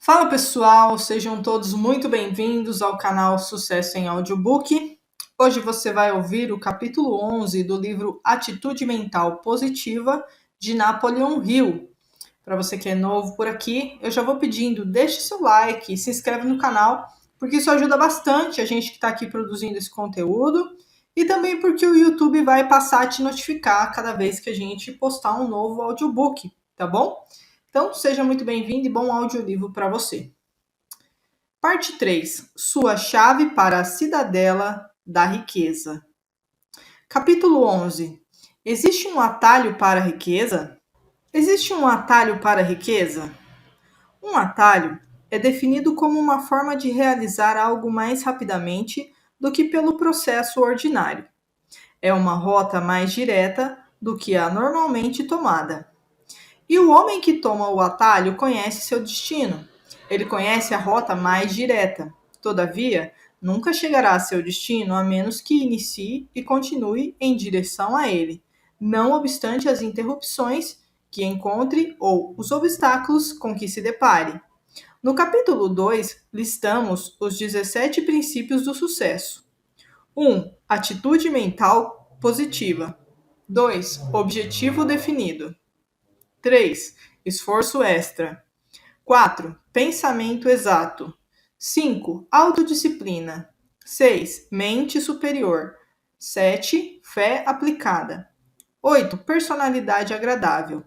Fala pessoal, sejam todos muito bem-vindos ao canal Sucesso em Audiobook. Hoje você vai ouvir o capítulo 11 do livro Atitude Mental Positiva de Napoleon Hill. Para você que é novo por aqui, eu já vou pedindo, deixe seu like, se inscreve no canal, porque isso ajuda bastante a gente que está aqui produzindo esse conteúdo e também porque o YouTube vai passar a te notificar cada vez que a gente postar um novo audiobook, tá bom? Então, seja muito bem-vindo e bom audiolivro para você. Parte 3. Sua chave para a cidadela da riqueza. Capítulo 11. Existe um atalho para a riqueza? Existe um atalho para a riqueza? Um atalho é definido como uma forma de realizar algo mais rapidamente do que pelo processo ordinário. É uma rota mais direta do que a normalmente tomada. E o homem que toma o atalho conhece seu destino. Ele conhece a rota mais direta. Todavia, nunca chegará a seu destino a menos que inicie e continue em direção a ele, não obstante as interrupções que encontre ou os obstáculos com que se depare. No capítulo 2, listamos os 17 princípios do sucesso. 1. Atitude mental positiva. 2. Objetivo definido. 3. Esforço extra. 4. Pensamento exato. 5. Autodisciplina. 6. Mente superior. 7. Fé aplicada. 8. Personalidade agradável.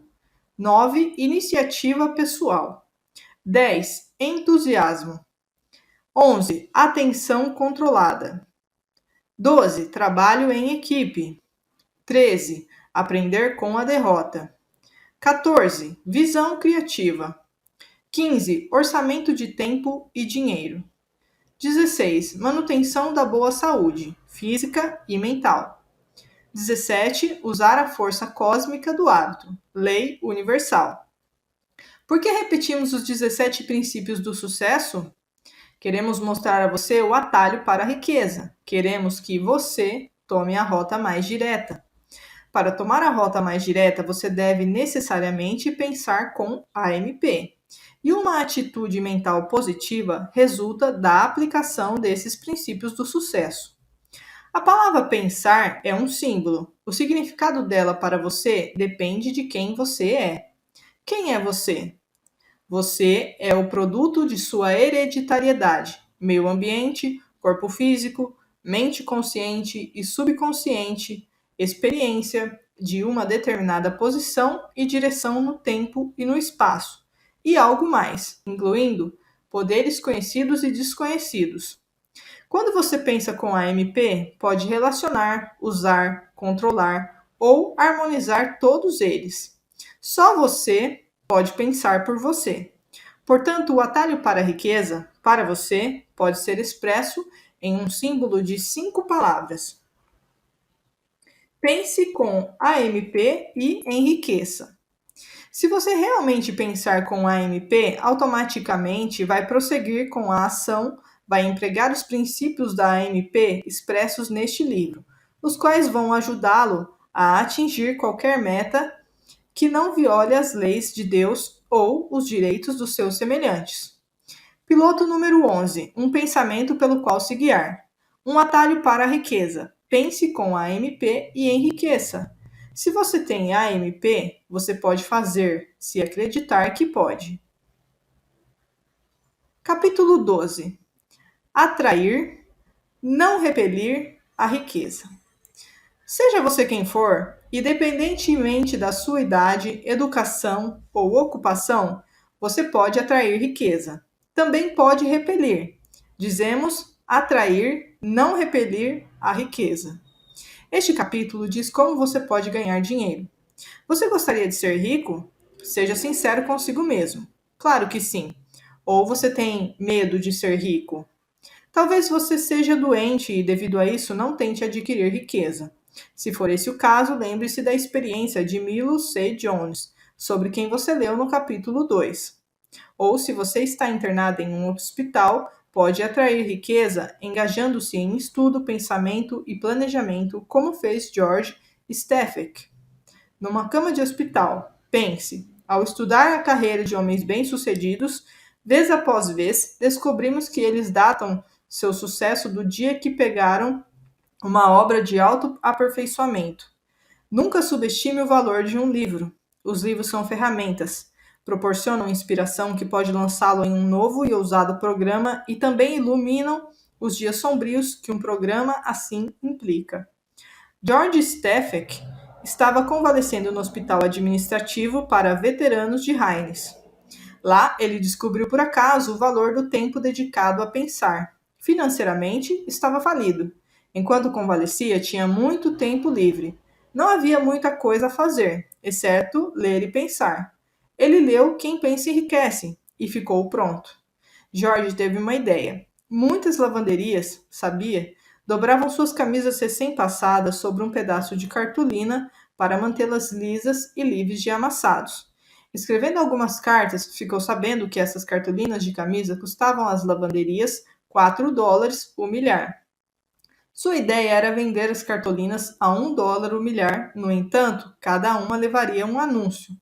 9. Iniciativa pessoal. 10. Entusiasmo. 11. Atenção controlada. 12. Trabalho em equipe. 13. Aprender com a derrota. 14. Visão criativa. 15. Orçamento de tempo e dinheiro. 16. Manutenção da boa saúde, física e mental. 17. Usar a força cósmica do hábito, lei universal. Por que repetimos os 17 princípios do sucesso? Queremos mostrar a você o atalho para a riqueza. Queremos que você tome a rota mais direta. Para tomar a rota mais direta, você deve necessariamente pensar com AMP. E uma atitude mental positiva resulta da aplicação desses princípios do sucesso. A palavra pensar é um símbolo. O significado dela para você depende de quem você é. Quem é você? Você é o produto de sua hereditariedade, meio ambiente, corpo físico, mente consciente e subconsciente, experiência de uma determinada posição e direção no tempo e no espaço, e algo mais, incluindo poderes conhecidos e desconhecidos. Quando você pensa com a MP, pode relacionar, usar, controlar ou harmonizar todos eles. Só você pode pensar por você. Portanto, o atalho para a riqueza, para você, pode ser expresso em um símbolo de 5 palavras. Pense com AMP e enriqueça. Se você realmente pensar com AMP, automaticamente vai prosseguir com a ação, vai empregar os princípios da AMP expressos neste livro, os quais vão ajudá-lo a atingir qualquer meta que não viole as leis de Deus ou os direitos dos seus semelhantes. Piloto número 11. Um pensamento pelo qual se guiar. Um atalho para a riqueza. Pense com a AMP e enriqueça. Se você tem a AMP, você pode fazer, se acreditar que pode. Capítulo 12. Atrair, não repelir a riqueza. Seja você quem for, independentemente da sua idade, educação ou ocupação, você pode atrair riqueza. Também pode repelir. Dizemos atrair, não repelir a riqueza. Este capítulo diz como você pode ganhar dinheiro. Você gostaria de ser rico? Seja sincero consigo mesmo. Claro que sim. Ou você tem medo de ser rico? Talvez você seja doente e, devido a isso, não tente adquirir riqueza. Se for esse o caso, lembre-se da experiência de Milo C. Jones, sobre quem você leu no capítulo 2. Ou, se você está internado em um hospital, pode atrair riqueza engajando-se em estudo, pensamento e planejamento, como fez George Stefek. Numa cama de hospital, pense: ao estudar a carreira de homens bem-sucedidos, Vez após vez, descobrimos que eles datam seu sucesso do dia que pegaram uma obra de autoaperfeiçoamento. Nunca subestime o valor de um livro. Os livros são ferramentas, proporcionam inspiração que pode lançá-lo em um novo e ousado programa e também iluminam os dias sombrios que um programa assim implica. George Stefek estava convalescendo no hospital administrativo para veteranos de Haines. Lá, ele descobriu por acaso o valor do tempo dedicado a pensar. Financeiramente, estava falido. Enquanto convalescia, tinha muito tempo livre. Não havia muita coisa a fazer, exceto ler e pensar. Ele leu Quem Pensa Enriquece e ficou pronto. Jorge teve uma ideia. Muitas lavanderias, sabia, dobravam suas camisas recém-passadas sobre um pedaço de cartolina para mantê-las lisas e livres de amassados. Escrevendo algumas cartas, ficou sabendo que essas cartolinas de camisa custavam às lavanderias $4 o milhar. Sua ideia era vender as cartolinas a $1 o milhar, no entanto, cada uma levaria um anúncio.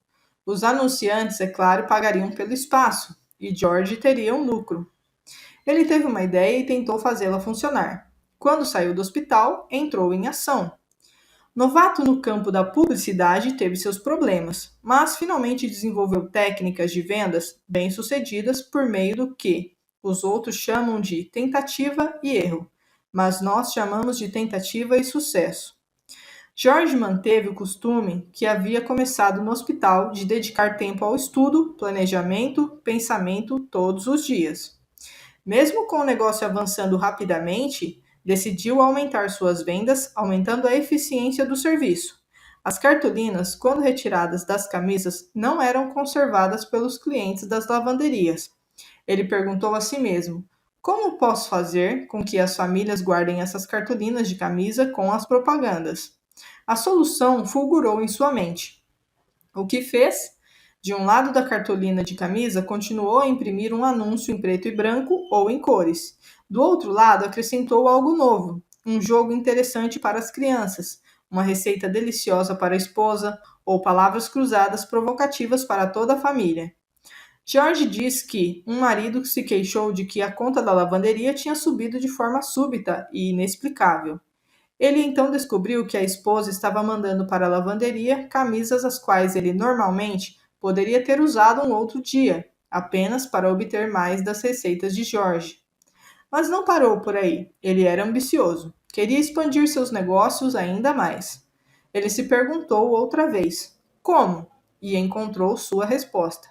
Os anunciantes, é claro, pagariam pelo espaço, e George teria um lucro. Ele teve uma ideia e tentou fazê-la funcionar. Quando saiu do hospital, entrou em ação. Novato no campo da publicidade, teve seus problemas, mas finalmente desenvolveu técnicas de vendas bem-sucedidas por meio do que os outros chamam de tentativa e erro, mas nós chamamos de tentativa e sucesso. Jorge manteve o costume que havia começado no hospital de dedicar tempo ao estudo, planejamento, pensamento todos os dias. Mesmo com o negócio avançando rapidamente, decidiu aumentar suas vendas, aumentando a eficiência do serviço. As cartolinas, quando retiradas das camisas, não eram conservadas pelos clientes das lavanderias. Ele perguntou a si mesmo: como posso fazer com que as famílias guardem essas cartolinas de camisa com as propagandas? A solução fulgurou em sua mente. O que fez? De um lado da cartolina de camisa, continuou a imprimir um anúncio em preto e branco ou em cores. Do outro lado, acrescentou algo novo, um jogo interessante para as crianças, uma receita deliciosa para a esposa ou palavras cruzadas provocativas para toda a família. George diz que um marido se queixou de que a conta da lavanderia tinha subido de forma súbita e inexplicável. Ele então descobriu que a esposa estava mandando para a lavanderia camisas as quais ele normalmente poderia ter usado um outro dia, apenas para obter mais das receitas de Jorge. Mas não parou por aí. Ele era ambicioso. Queria expandir seus negócios ainda mais. Ele se perguntou outra vez: como? E encontrou sua resposta.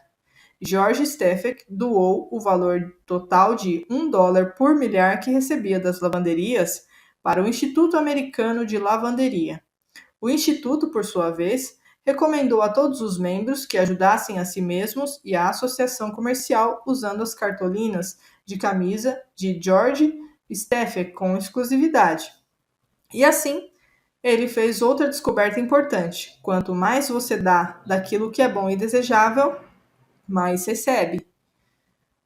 George Stefek doou o valor total de $1 por milhar que recebia das lavanderias para o Instituto Americano de Lavanderia. O Instituto, por sua vez, recomendou a todos os membros que ajudassem a si mesmos e a associação comercial usando as cartolinas de camisa de George Stefek com exclusividade. E assim, ele fez outra descoberta importante: quanto mais você dá daquilo que é bom e desejável, mais recebe.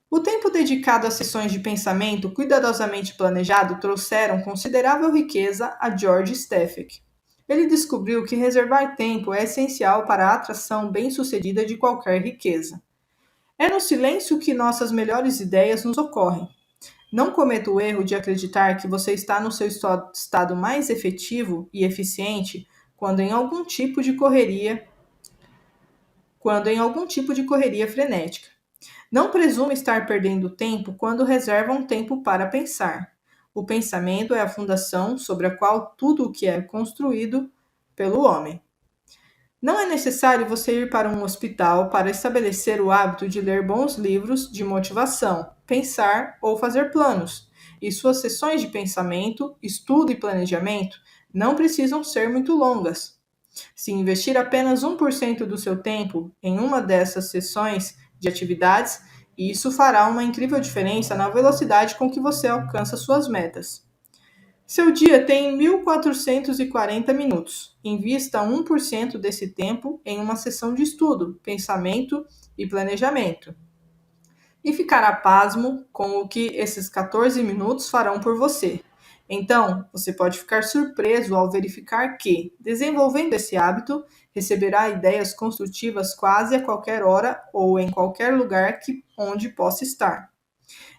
O tempo dedicado a sessões de pensamento cuidadosamente planejado trouxeram considerável riqueza a George Stefek. Ele descobriu que reservar tempo é essencial para a atração bem-sucedida de qualquer riqueza. É no silêncio que nossas melhores ideias nos ocorrem. Não cometa o erro de acreditar que você está no seu estado mais efetivo e eficiente quando em algum tipo de correria frenética. Não presume estar perdendo tempo quando reserva um tempo para pensar. O pensamento é a fundação sobre a qual tudo o que é construído pelo homem. Não é necessário você ir para um hospital para estabelecer o hábito de ler bons livros de motivação, pensar ou fazer planos. E suas sessões de pensamento, estudo e planejamento não precisam ser muito longas. Se investir apenas 1% do seu tempo em uma dessas sessões de atividades, isso fará uma incrível diferença na velocidade com que você alcança suas metas. Seu dia tem 1440 minutos. Invista 1% desse tempo em uma sessão de estudo, pensamento e planejamento. E ficará pasmo com o que esses 14 minutos farão por você. Então, você pode ficar surpreso ao verificar que, desenvolvendo esse hábito, receberá ideias construtivas quase a qualquer hora ou em qualquer lugar onde possa estar,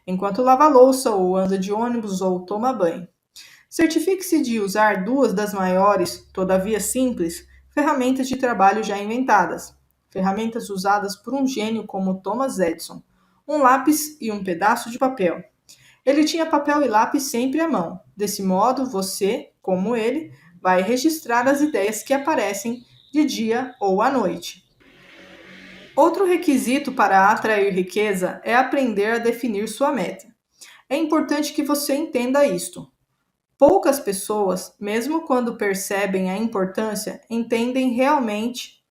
enquanto lava a louça ou anda de ônibus ou toma banho. Certifique-se de usar duas das maiores, todavia simples, ferramentas de trabalho já inventadas, ferramentas usadas por um gênio como Thomas Edison: um lápis e um pedaço de papel. Ele tinha papel e lápis sempre à mão. Desse modo, você, como ele, vai registrar as ideias que aparecem de dia ou à noite. Outro requisito para atrair riqueza é aprender a definir sua meta. É importante que você entenda isto. Poucas pessoas, mesmo quando percebem a importância, entendem realmente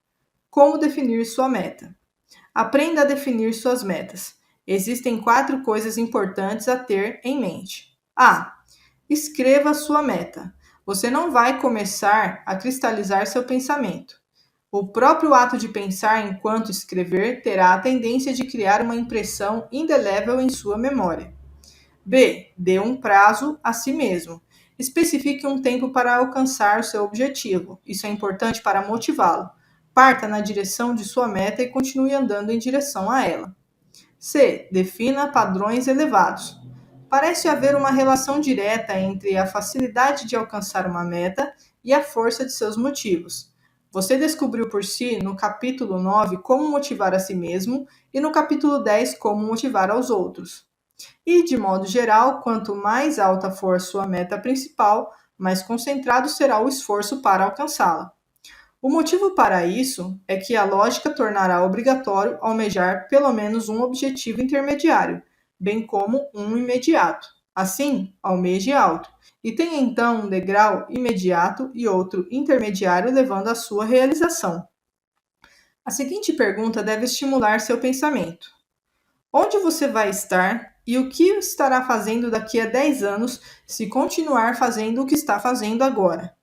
como definir sua meta. Aprenda a definir suas metas. Existem 4 coisas importantes a ter em mente. A. Escreva sua meta. Você não vai começar a cristalizar seu pensamento. O próprio ato de pensar enquanto escrever terá a tendência de criar uma impressão indelével em sua memória. B. Dê um prazo a si mesmo. Especifique um tempo para alcançar o seu objetivo. Isso é importante para motivá-lo. Parta na direção de sua meta e continue andando em direção a ela. C. Defina padrões elevados. Parece haver uma relação direta entre a facilidade de alcançar uma meta e a força de seus motivos. Você descobriu por si no capítulo 9 como motivar a si mesmo e no capítulo 10 como motivar aos outros. E, de modo geral, quanto mais alta for sua meta principal, mais concentrado será o esforço para alcançá-la. O motivo para isso é que a lógica tornará obrigatório almejar pelo menos um objetivo intermediário, bem como um imediato. Assim, almeje alto, e tenha então um degrau imediato e outro intermediário levando à sua realização. A seguinte pergunta deve estimular seu pensamento: onde você vai estar e o que estará fazendo daqui a 10 anos se continuar fazendo o que está fazendo agora?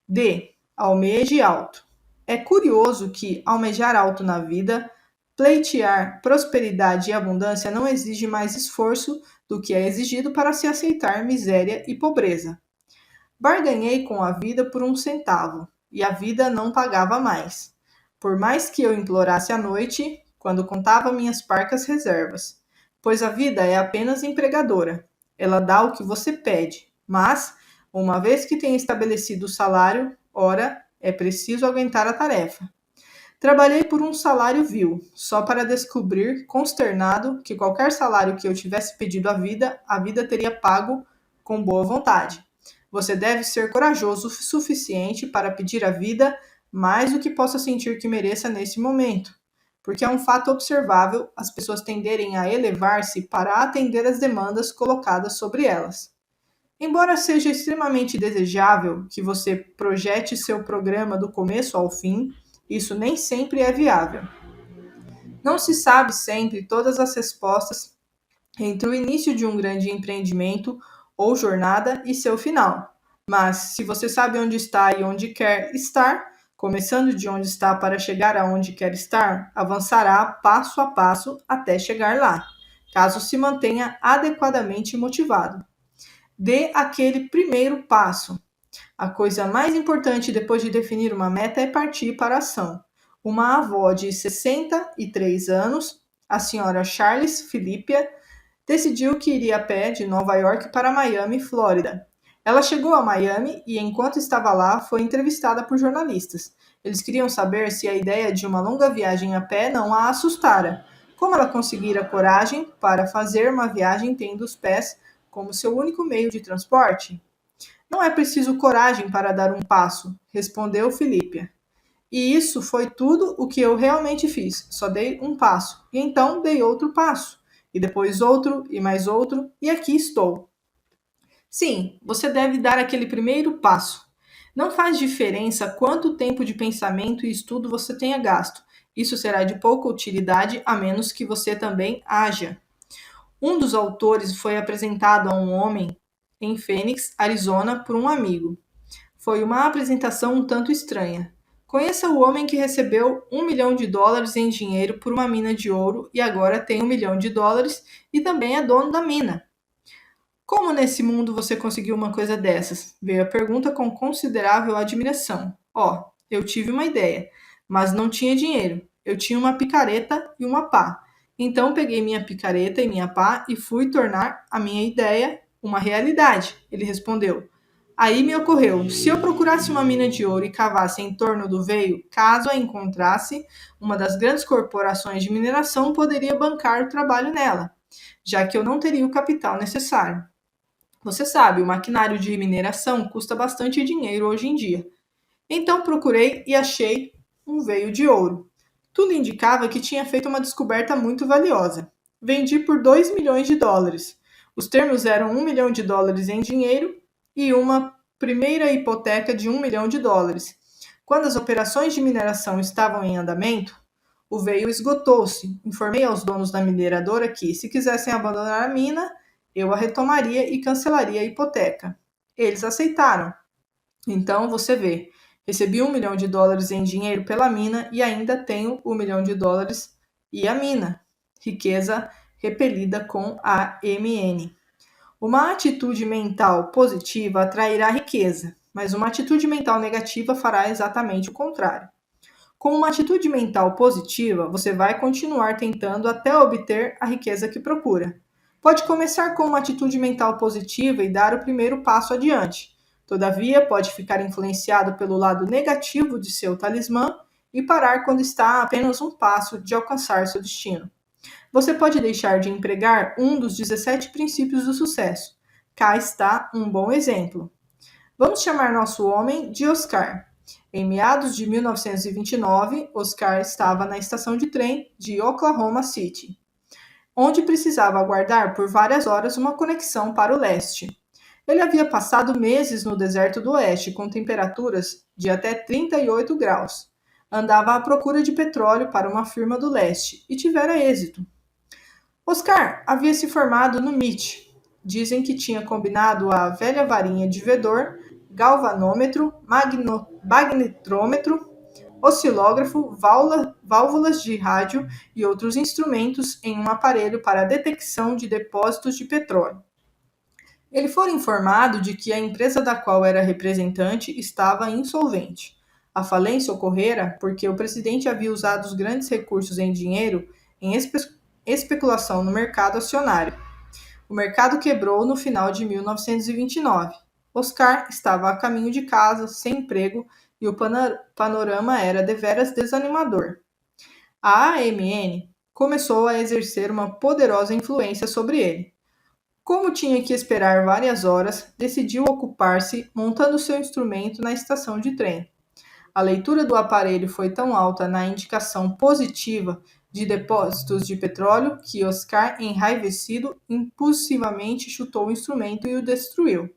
D. Almeje alto. É curioso que almejar alto na vida, pleitear prosperidade e abundância não exige mais esforço do que é exigido para se aceitar miséria e pobreza. Barganhei com a vida por 1 centavo, e a vida não pagava mais. Por mais que eu implorasse à noite, quando contava minhas parcas reservas. Pois a vida é apenas empregadora. Ela dá o que você pede, mas, uma vez que tem estabelecido o salário, ora, é preciso aguentar a tarefa. Trabalhei por um salário vil, só para descobrir, consternado, que qualquer salário que eu tivesse pedido a vida teria pago com boa vontade. Você deve ser corajoso o suficiente para pedir à vida mais do que possa sentir que mereça nesse momento, porque é um fato observável as pessoas tenderem a elevar-se para atender às demandas colocadas sobre elas. Embora seja extremamente desejável que você projete seu programa do começo ao fim, isso nem sempre é viável. Não se sabe sempre todas as respostas entre o início de um grande empreendimento ou jornada e seu final. Mas, se você sabe onde está e onde quer estar, começando de onde está para chegar aonde quer estar, avançará passo a passo até chegar lá, caso se mantenha adequadamente motivado. Dê aquele primeiro passo. A coisa mais importante depois de definir uma meta é partir para a ação. Uma avó de 63 anos, a senhora Charles Philippia, decidiu que iria a pé de Nova York para Miami, Flórida. Ela chegou a Miami e, enquanto estava lá, foi entrevistada por jornalistas. Eles queriam saber se a ideia de uma longa viagem a pé não a assustara. Como ela conseguira coragem para fazer uma viagem tendo os pés como seu único meio de transporte? Não é preciso coragem para dar um passo, respondeu Philippia. E isso foi tudo o que eu realmente fiz. Só dei um passo. E então dei outro passo. E depois outro, e mais outro, e aqui estou. Sim, você deve dar aquele primeiro passo. Não faz diferença quanto tempo de pensamento e estudo você tenha gasto. Isso será de pouca utilidade a menos que você também haja. Um dos autores foi apresentado a um homem em Phoenix, Arizona, por um amigo. Foi uma apresentação um tanto estranha. Conheça o homem que recebeu US$ 1 milhão em dinheiro por uma mina de ouro e agora tem US$ 1 milhão e também é dono da mina. Como nesse mundo você conseguiu uma coisa dessas? Veio a pergunta com considerável admiração. Eu tive uma ideia, mas não tinha dinheiro. Eu tinha uma picareta e uma pá. Então peguei minha picareta e minha pá e fui tornar a minha ideia uma realidade, ele respondeu. Aí me ocorreu, se eu procurasse uma mina de ouro e cavasse em torno do veio, caso a encontrasse, uma das grandes corporações de mineração poderia bancar o trabalho nela, já que eu não teria o capital necessário. Você sabe, o maquinário de mineração custa bastante dinheiro hoje em dia. Então procurei e achei um veio de ouro. Tudo indicava que tinha feito uma descoberta muito valiosa. Vendi por 2 milhões de dólares. Os termos eram 1 milhão de dólares em dinheiro e uma primeira hipoteca de 1 milhão de dólares. Quando as operações de mineração estavam em andamento, o veio esgotou-se. Informei aos donos da mineradora que, se quisessem abandonar a mina, eu a retomaria e cancelaria a hipoteca. Eles aceitaram. Então, você vê, recebi 1 milhão de dólares em dinheiro pela mina e ainda tenho 1 milhão de dólares e a mina. Riqueza repelida com AMN. Uma atitude mental positiva atrairá riqueza, mas uma atitude mental negativa fará exatamente o contrário. Com uma atitude mental positiva, você vai continuar tentando até obter a riqueza que procura. Pode começar com uma atitude mental positiva e dar o primeiro passo adiante. Todavia, pode ficar influenciado pelo lado negativo de seu talismã e parar quando está a apenas um passo de alcançar seu destino. Você pode deixar de empregar um dos 17 princípios do sucesso. Cá está um bom exemplo. Vamos chamar nosso homem de Oscar. Em meados de 1929, Oscar estava na estação de trem de Oklahoma City, onde precisava aguardar por várias horas uma conexão para o leste. Ele havia passado meses no deserto do oeste, com temperaturas de até 38 graus. Andava à procura de petróleo para uma firma do leste e tivera êxito. Oscar havia se formado no MIT. Dizem que tinha combinado a velha varinha de vedor, galvanômetro, magnetrômetro, oscilógrafo, válvulas de rádio e outros instrumentos em um aparelho para a detecção de depósitos de petróleo. Ele fora informado de que a empresa da qual era representante estava insolvente. A falência ocorrera porque o presidente havia usado os grandes recursos em dinheiro em especulação no mercado acionário. O mercado quebrou no final de 1929. Oscar estava a caminho de casa, sem emprego, e o panorama era deveras desanimador. A AMN começou a exercer uma poderosa influência sobre ele. Como tinha que esperar várias horas, decidiu ocupar-se montando seu instrumento na estação de trem. A leitura do aparelho foi tão alta na indicação positiva de depósitos de petróleo que Oscar, enraivecido, impulsivamente chutou o instrumento e o destruiu.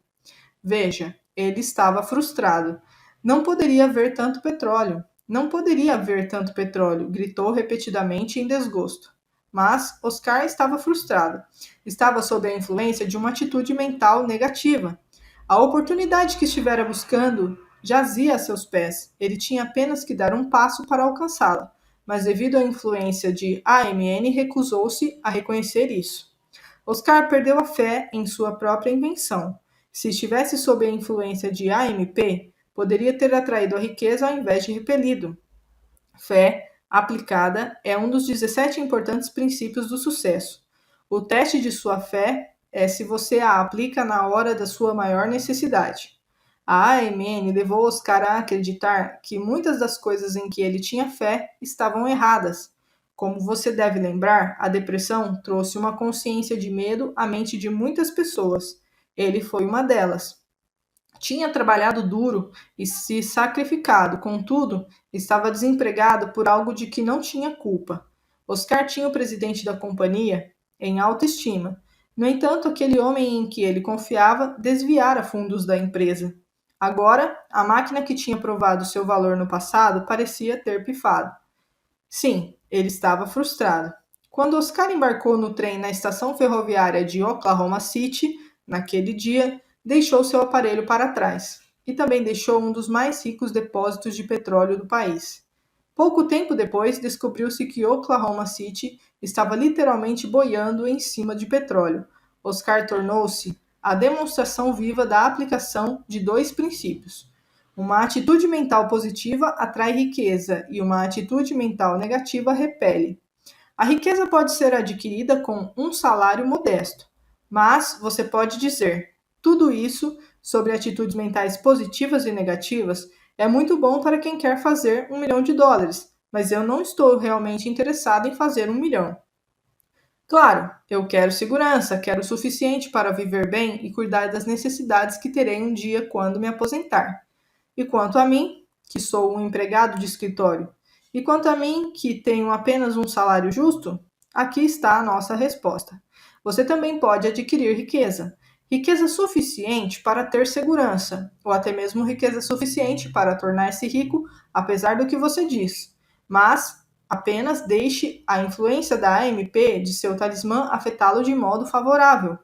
Veja, ele estava frustrado. Não poderia haver tanto petróleo. Não poderia haver tanto petróleo, gritou repetidamente em desgosto. Mas Oscar estava frustrado. Estava sob a influência de uma atitude mental negativa. A oportunidade que estivera buscando jazia a seus pés. Ele tinha apenas que dar um passo para alcançá-la. Mas, devido à influência de AMN, recusou-se a reconhecer isso. Oscar perdeu a fé em sua própria invenção. Se estivesse sob a influência de AMP, poderia ter atraído a riqueza ao invés de repelido. Fé aplicada é um dos 17 importantes princípios do sucesso. O teste de sua fé é se você a aplica na hora da sua maior necessidade. A AMN levou Oscar a acreditar que muitas das coisas em que ele tinha fé estavam erradas. Como você deve lembrar, a depressão trouxe uma consciência de medo à mente de muitas pessoas. Ele foi uma delas. Tinha trabalhado duro e se sacrificado, contudo, estava desempregado por algo de que não tinha culpa. Oscar tinha o presidente da companhia em alta estima. No entanto, aquele homem em que ele confiava desviara fundos da empresa. Agora, a máquina que tinha provado seu valor no passado parecia ter pifado. Sim, ele estava frustrado. Quando Oscar embarcou no trem na estação ferroviária de Oklahoma City, naquele dia, deixou seu aparelho para trás e também deixou um dos mais ricos depósitos de petróleo do país. Pouco tempo depois, descobriu-se que Oklahoma City estava literalmente boiando em cima de petróleo. Oscar tornou-se a demonstração viva da aplicação de dois princípios. Uma atitude mental positiva atrai riqueza e uma atitude mental negativa repele. A riqueza pode ser adquirida com um salário modesto, mas você pode dizer: tudo isso sobre atitudes mentais positivas e negativas é muito bom para quem quer fazer US$ 1 milhão, mas eu não estou realmente interessado em fazer 1 milhão. Claro, eu quero segurança, quero o suficiente para viver bem e cuidar das necessidades que terei um dia quando me aposentar. E quanto a mim, que sou um empregado de escritório, e quanto a mim, que tenho apenas um salário justo, aqui está a nossa resposta. Você também pode adquirir riqueza. Riqueza suficiente para ter segurança, ou até mesmo riqueza suficiente para tornar-se rico, apesar do que você diz. Mas apenas deixe a influência da AMP de seu talismã afetá-lo de modo favorável.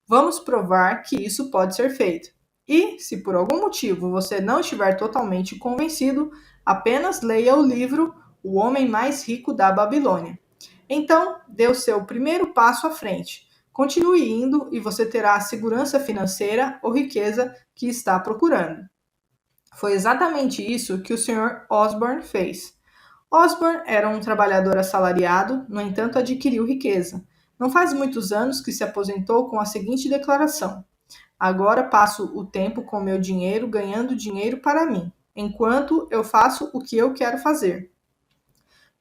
Vamos provar que isso pode ser feito. E, se por algum motivo você não estiver totalmente convencido, apenas leia o livro O Homem Mais Rico da Babilônia. Então, dê o seu primeiro passo à frente. Continue indo e você terá a segurança financeira ou riqueza que está procurando. Foi exatamente isso que o Sr. Osborne fez. Osborne era um trabalhador assalariado, no entanto, adquiriu riqueza. Não faz muitos anos que se aposentou com a seguinte declaração: agora passo o tempo com meu dinheiro ganhando dinheiro para mim, enquanto eu faço o que eu quero fazer.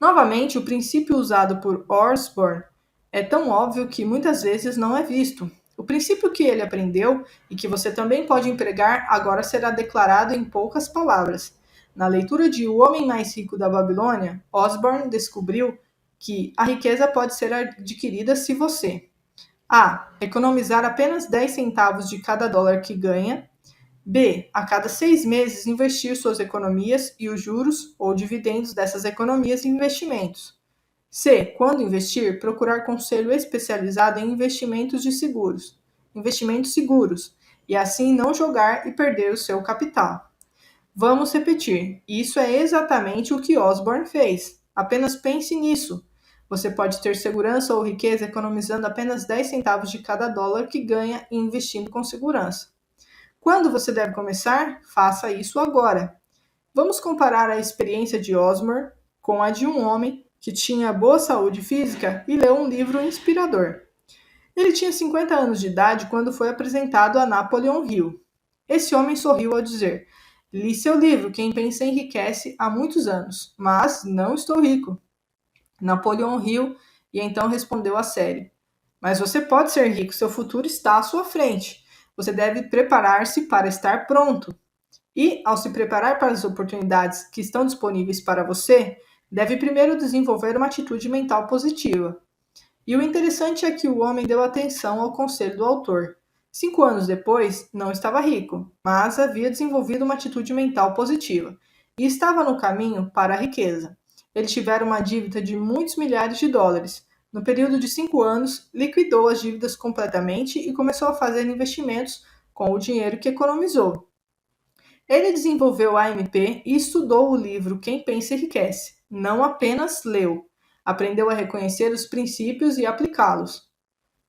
Novamente, o princípio usado por Osborne é tão óbvio que muitas vezes não é visto. O princípio que ele aprendeu e que você também pode empregar agora será declarado em poucas palavras. Na leitura de O Homem Mais Rico da Babilônia, Osborne descobriu que a riqueza pode ser adquirida se você: a. Economizar apenas 10 centavos de cada dólar que ganha. B. A cada 6 meses investir suas economias e os juros ou dividendos dessas economias em investimentos. C. Quando investir, procurar conselho especializado em investimentos seguros, e assim não jogar e perder o seu capital. Vamos repetir, isso é exatamente o que Osborne fez. Apenas pense nisso. Você pode ter segurança ou riqueza economizando apenas 10 centavos de cada dólar que ganha e investindo com segurança. Quando você deve começar? Faça isso agora. Vamos comparar a experiência de Osborne com a de um homem que tinha boa saúde física e leu um livro inspirador. Ele tinha 50 anos de idade quando foi apresentado a Napoleon Hill. Esse homem sorriu ao dizer: li seu livro, Quem Pensa Enriquece, há muitos anos, mas não estou rico. Napoleon riu e então respondeu a sério: mas você pode ser rico, seu futuro está à sua frente. Você deve preparar-se para estar pronto. E, ao se preparar para as oportunidades que estão disponíveis para você, deve primeiro desenvolver uma atitude mental positiva. E o interessante é que o homem deu atenção ao conselho do autor. 5 anos depois, não estava rico, mas havia desenvolvido uma atitude mental positiva e estava no caminho para a riqueza. Ele tivera uma dívida de muitos milhares de dólares. No período de 5 anos, liquidou as dívidas completamente e começou a fazer investimentos com o dinheiro que economizou. Ele desenvolveu a AMP e estudou o livro Quem Pensa Enriquece. Não apenas leu, aprendeu a reconhecer os princípios e aplicá-los.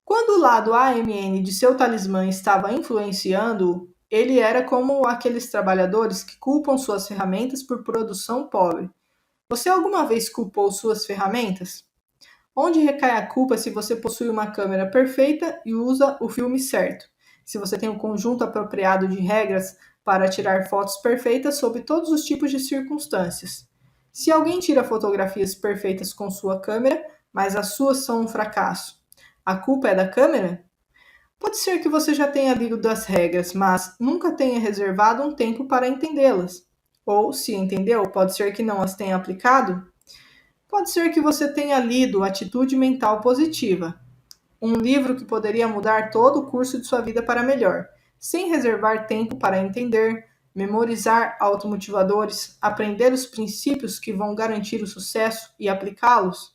Quando o lado AMN de seu talismã estava influenciando-o, ele era como aqueles trabalhadores que culpam suas ferramentas por produção pobre. Você alguma vez culpou suas ferramentas? Onde recai a culpa se você possui uma câmera perfeita e usa o filme certo? Se você tem um conjunto apropriado de regras para tirar fotos perfeitas sob todos os tipos de circunstâncias? Se alguém tira fotografias perfeitas com sua câmera, mas as suas são um fracasso, a culpa é da câmera? Pode ser que você já tenha lido das regras, mas nunca tenha reservado um tempo para entendê-las. Ou, se entendeu, pode ser que não as tenha aplicado. Pode ser que você tenha lido Atitude Mental Positiva, um livro que poderia mudar todo o curso de sua vida para melhor, sem reservar tempo para entender, memorizar automotivadores, aprender os princípios que vão garantir o sucesso e aplicá-los.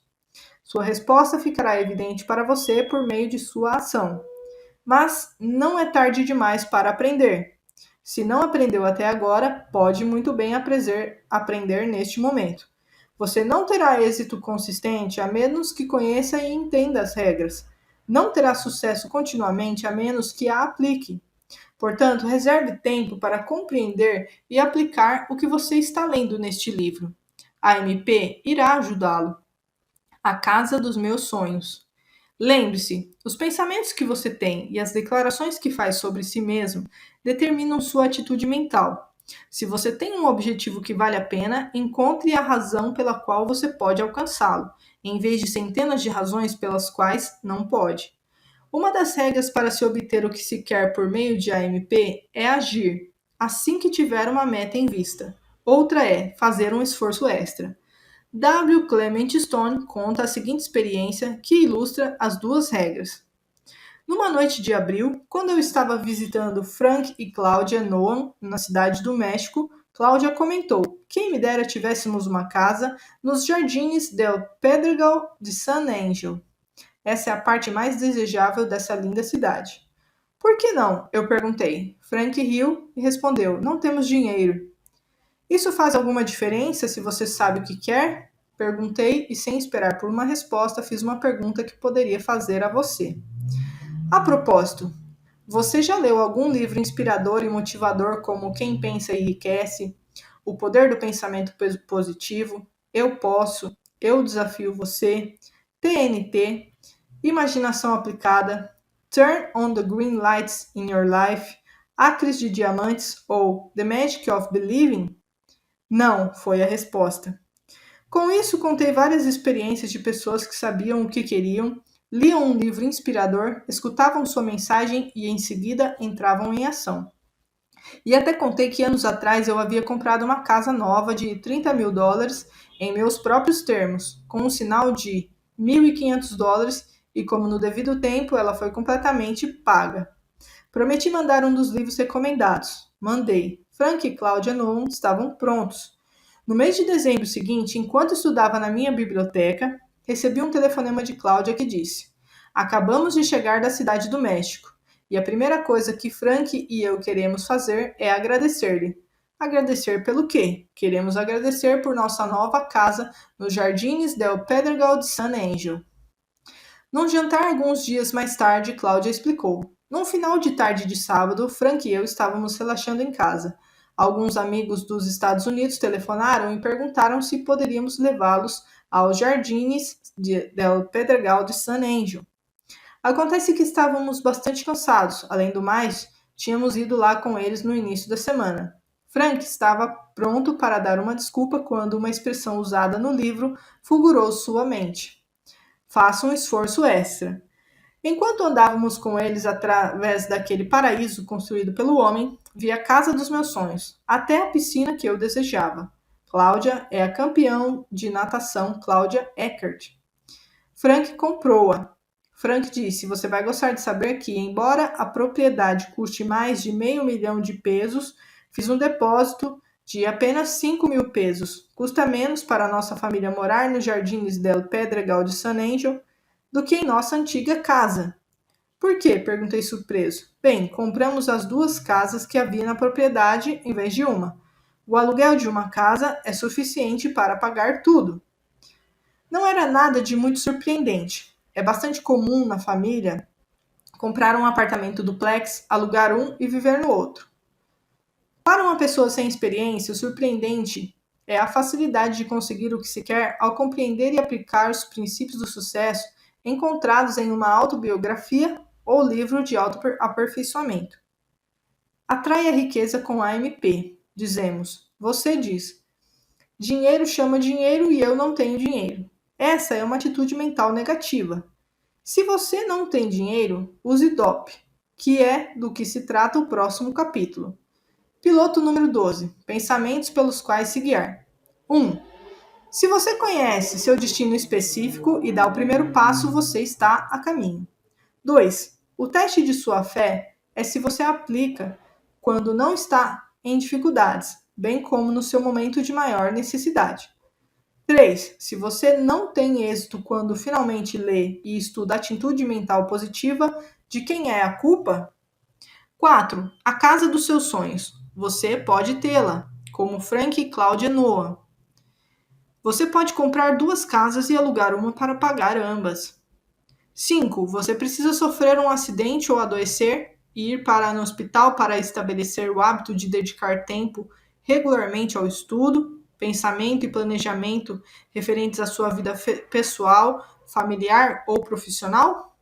Sua resposta ficará evidente para você por meio de sua ação. Mas não é tarde demais para aprender. Se não aprendeu até agora, pode muito bem aprender neste momento. Você não terá êxito consistente a menos que conheça e entenda as regras. não terá sucesso continuamente a menos que a aplique. Portanto, reserve tempo para compreender e aplicar o que você está lendo neste livro. A MP irá ajudá-lo. A casa dos meus sonhos. Lembre-se, os pensamentos que você tem e as declarações que faz sobre si mesmo determinam sua atitude mental. Se você tem um objetivo que vale a pena, encontre a razão pela qual você pode alcançá-lo, em vez de centenas de razões pelas quais não pode. Uma das regras para se obter o que se quer por meio de AMP é agir assim que tiver uma meta em vista. Outra é fazer um esforço extra. W. Clement Stone conta a seguinte experiência que ilustra as duas regras. Numa noite de abril, quando eu estava visitando Frank e Claudia Noam na cidade do México, Cláudia comentou: quem me dera tivéssemos uma casa nos jardins del Pedregal de San Angel. Essa é a parte mais desejável dessa linda cidade. Por que não? Eu perguntei. Frank riu e respondeu: não temos dinheiro. Isso faz alguma diferença se você sabe o que quer? Perguntei e, sem esperar por uma resposta, fiz uma pergunta que poderia fazer a você. A propósito, você já leu algum livro inspirador e motivador como Quem Pensa Enriquece, O Poder do Pensamento Positivo, Eu Posso, Eu Desafio Você, TNT, Imaginação Aplicada, Turn on the Green Lights in Your Life, Acres de Diamantes ou The Magic of Believing? Não, foi a resposta. Com isso, contei várias experiências de pessoas que sabiam o que queriam, liam um livro inspirador, escutavam sua mensagem e, em seguida, entravam em ação. E até contei que anos atrás eu havia comprado uma casa nova de $30.000 em meus próprios termos, com um sinal de $1.500 e, como no devido tempo, ela foi completamente paga. Prometi mandar um dos livros recomendados. Mandei. Frank e Claudia Noam estavam prontos. No mês de dezembro seguinte, enquanto estudava na minha biblioteca, recebi um telefonema de Cláudia que disse: acabamos de chegar da cidade do México, e a primeira coisa que Frank e eu queremos fazer é agradecer-lhe. Agradecer pelo quê? Queremos agradecer por nossa nova casa nos Jardins del Pedregal de San Angel. Num jantar alguns dias mais tarde, Cláudia explicou. Num final de tarde de sábado, Frank e eu estávamos relaxando em casa. Alguns amigos dos Estados Unidos telefonaram e perguntaram se poderíamos levá-los aos Jardins del Pedregal de San Angel. Acontece que estávamos bastante cansados. Além do mais, tínhamos ido lá com eles no início da semana. Frank estava pronto para dar uma desculpa quando uma expressão usada no livro fulgurou sua mente. Faça um esforço extra. Enquanto andávamos com eles através daquele paraíso construído pelo homem, vi a casa dos meus sonhos, até a piscina que eu desejava. Cláudia é a campeã de natação Cláudia Eckert. Frank comprou-a. Frank disse: você vai gostar de saber que, embora a propriedade custe mais de $500.000, fiz um depósito de apenas $5.000. Custa menos para a nossa família morar nos Jardins del Pedregal de San Angel do que em nossa antiga casa. Por quê? Perguntei surpreso. Bem, compramos as duas casas que havia na propriedade em vez de uma. O aluguel de uma casa é suficiente para pagar tudo. Não era nada de muito surpreendente. É bastante comum na família comprar um apartamento duplex, alugar um e viver no outro. Para uma pessoa sem experiência, o surpreendente é a facilidade de conseguir o que se quer ao compreender e aplicar os princípios do sucesso encontrados em uma autobiografia ou livro de autoaperfeiçoamento. Atrai a riqueza com a AMP. Dizemos, você diz, dinheiro chama dinheiro e eu não tenho dinheiro. Essa é uma atitude mental negativa. Se você não tem dinheiro, use DOP, que é do que se trata o próximo capítulo. Piloto número 12. Pensamentos pelos quais se guiar. 1. Se você conhece seu destino específico e dá o primeiro passo, você está a caminho. 2. O teste de sua fé é se você aplica quando não está em dificuldades, bem como no seu momento de maior necessidade. 3. Se você não tem êxito quando finalmente lê e estuda a atitude mental positiva, de quem é a culpa? 4. A casa dos seus sonhos. Você pode tê-la, como Frank e Claudia Noah. Você pode comprar duas casas e alugar uma para pagar ambas. 5. Você precisa sofrer um acidente ou adoecer e ir para no hospital para estabelecer o hábito de dedicar tempo regularmente ao estudo, pensamento e planejamento referentes à sua vida pessoal, familiar ou profissional?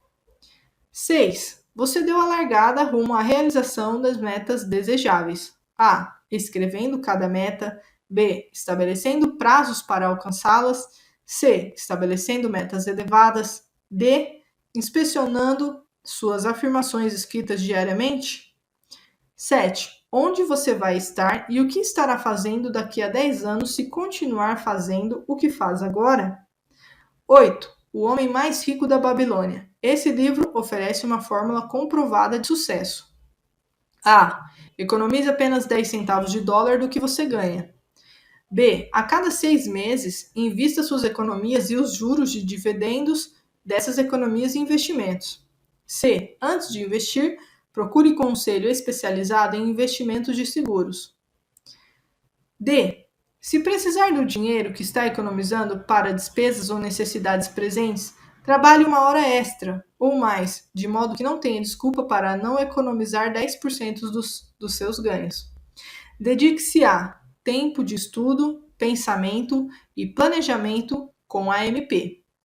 6. Você deu a largada rumo à realização das metas desejáveis. A. Escrevendo cada meta. B. Estabelecendo prazos para alcançá-las. C. Estabelecendo metas elevadas. D. Inspecionando suas afirmações escritas diariamente. 7. Onde você vai estar e o que estará fazendo daqui a 10 anos se continuar fazendo o que faz agora? 8. O Homem Mais Rico da Babilônia. Esse livro oferece uma fórmula comprovada de sucesso. A. Economize apenas 10 centavos de dólar do que você ganha. B. A cada 6 meses, invista suas economias e os juros de dividendos dessas economias em investimentos. C. Antes de investir, procure conselho especializado em investimentos de seguros. D. Se precisar do dinheiro que está economizando para despesas ou necessidades presentes, trabalhe uma hora extra ou mais, de modo que não tenha desculpa para não economizar 10% dos seus ganhos. Dedique-se a tempo de estudo, pensamento e planejamento com a AMP.